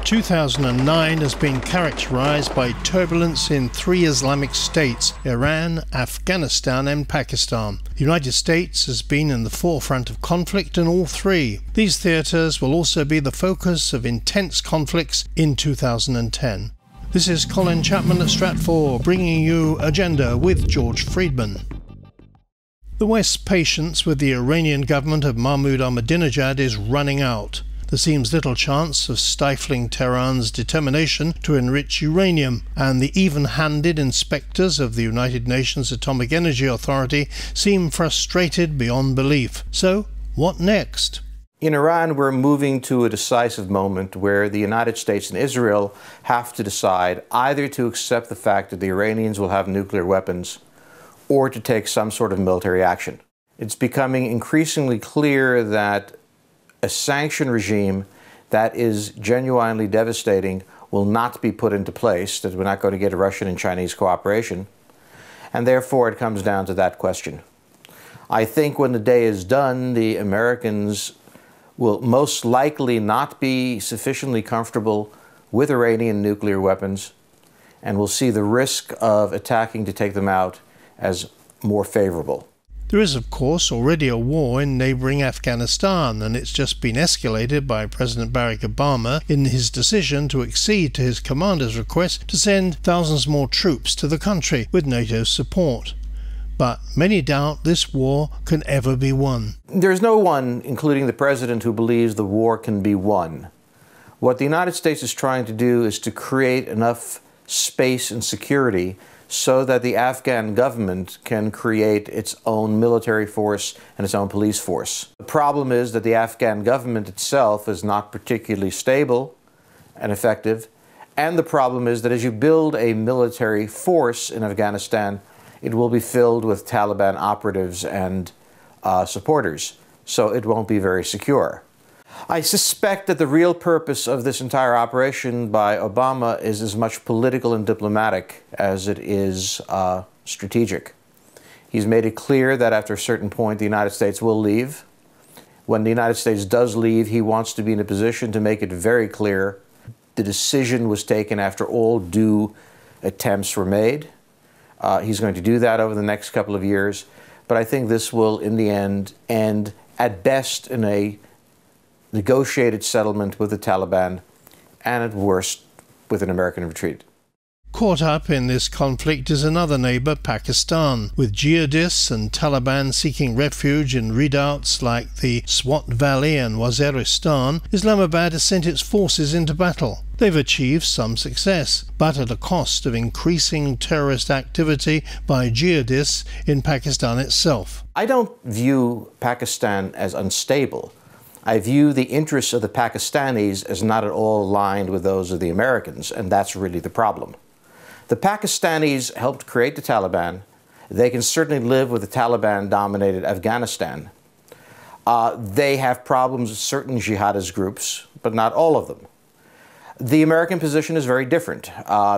2009 has been characterized by turbulence in three Islamic states: Iran, Afghanistan and Pakistan. The United States has been in the forefront of conflict in all three. These theatres will also be the focus of intense conflicts in 2010. This is Colin Chapman at Stratfor, bringing you Agenda with George Friedman. The West's patience with the Iranian government of Mahmoud Ahmadinejad is running out. There seems little chance of stifling Tehran's determination to enrich uranium, and the even-handed inspectors of the United Nations Atomic Energy Authority seem frustrated beyond belief. So, what next? In Iran, we're moving to a decisive moment where the United States and Israel have to decide either to accept the fact that the Iranians will have nuclear weapons or to take some sort of military action. It's becoming increasingly clear that a sanction regime that is genuinely devastating will not be put into place, that we're not going to get Russian and Chinese cooperation, and therefore it comes down to that question. I think when the day is done, the Americans will most likely not be sufficiently comfortable with Iranian nuclear weapons and will see the risk of attacking to take them out as more favorable. There is, of course, already a war in neighbouring Afghanistan, and it's just been escalated by President Barack Obama in his decision to accede to his commander's request to send thousands more troops to the country with NATO support. But many doubt this war can ever be won. There's no one, including the president, who believes the war can be won. What the United States is trying to do is to create enough space and security so that the Afghan government can create its own military force and its own police force. The problem is that the Afghan government itself is not particularly stable and effective, and the problem is that as you build a military force in Afghanistan, it will be filled with Taliban operatives and supporters, so it won't be very secure. I suspect that the real purpose of this entire operation by Obama is as much political and diplomatic as it is strategic. He's made it clear that after a certain point the United States will leave. When the United States does leave, he wants to be in a position to make it very clear the decision was taken after all due attempts were made. He's going to do that over the next couple of years, but I think this will in the end at best in a negotiated settlement with the Taliban, and at worst with an American retreat. Caught up in this conflict is another neighbour, Pakistan, with jihadists and Taliban seeking refuge in redoubts like the Swat Valley and Waziristan. Islamabad has sent its forces into battle. They've achieved some success, but at a cost of increasing terrorist activity by jihadists in Pakistan itself. I don't view Pakistan as unstable. I view the interests of the Pakistanis as not at all aligned with those of the Americans, and that's really the problem. The Pakistanis helped create the Taliban. They can certainly live with the Taliban-dominated Afghanistan. They have problems with certain jihadist groups, but not all of them. The American position is very different.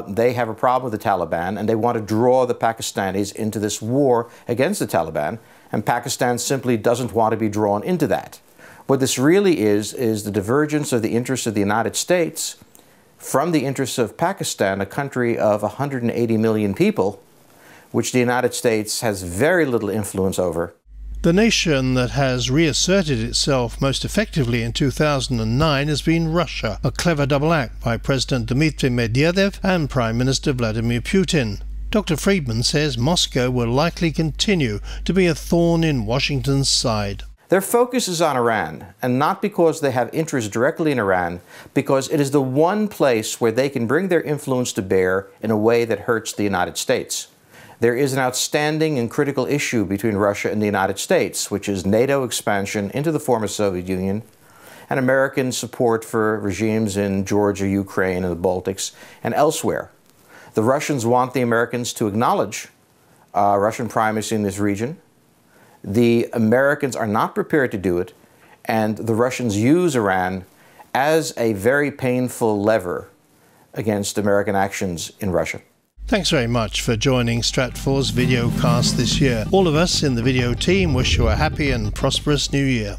They have a problem with the Taliban, and they want to draw the Pakistanis into this war against the Taliban, and Pakistan simply doesn't want to be drawn into that. What this really is the divergence of the interests of the United States from the interests of Pakistan, a country of 180 million people, which the United States has very little influence over. The nation that has reasserted itself most effectively in 2009 has been Russia, a clever double act by President Dmitry Medvedev and Prime Minister Vladimir Putin. Dr. Friedman says Moscow will likely continue to be a thorn in Washington's side. Their focus is on Iran, and not because they have interest directly in Iran, because it is the one place where they can bring their influence to bear in a way that hurts the United States. There is an outstanding and critical issue between Russia and the United States, which is NATO expansion into the former Soviet Union and American support for regimes in Georgia, Ukraine, and the Baltics, and elsewhere. The Russians want the Americans to acknowledge Russian primacy in this region. The Americans are not prepared to do it, and the Russians use Iran as a very painful lever against American actions in Russia. Thanks very much for joining Stratfor's videocast this year. All of us in the video team wish you a happy and prosperous new year.